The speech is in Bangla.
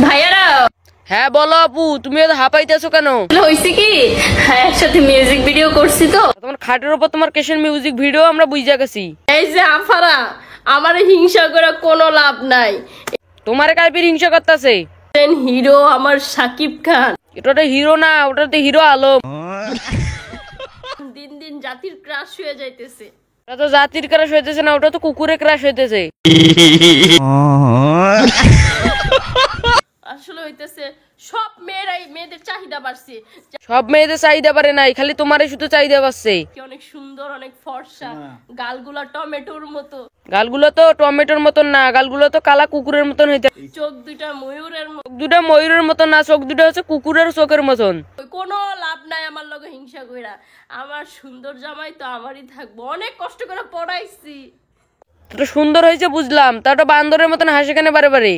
ভাইয়ারা হ্যাঁ বলো আপু, তুমি এত হাঁপাইতেছো কেন? হইছে কি, একসাথে মিউজিক ভিডিও করছি তো। তোমার খাটের উপর তোমার কেসের মিউজিক ভিডিও আমরা বুঝা গেছি। এই যে আফারা, আমার হিংসা করে কোনো লাভ নাই। তোমার কাইপির হিংসা করতেছে। হিরো আমার শাকিব খান। এটা হিরো না, ওটাতে হিরো আলম। দিন দিন জাতির ক্রাশ হয়ে যাইতেছে। ওটা তো জাতির ক্রাশ হইতেছে না, ওটা তো কুকুরের ক্রাশ হইতেছে। আসলে হইতেছে সব মেয়েদের চাহিদা বাড়ছে। সব মেয়েদের চাহিদা বাড়ে নাই, খালি তোমারই শুধু চাহিদা বাড়ছে। অনেক সুন্দর, অনেক ফর্সা, গালগুলা টমেটোর মতো। গালগুলো তো টমেটোর মতন না, গালগুলো তো কালা কুকুরের মতন হইতে। চোখ দুইটা ময়ূরের মতো। দুটা ময়ূরের মতন না, চোখ দুটা হচ্ছে কুকুরের চোখের মতন। কোনো লাভ নাই আমার লগে হিংসা কইরা। আমার সুন্দর জামাই তো আমারই থাকবো। অনেক কষ্ট করে পড়াইছি। এটা সুন্দর হয়েছে বুঝলাম, তা ওটা বান্দরের মতন হাসে কেন বারে বারে?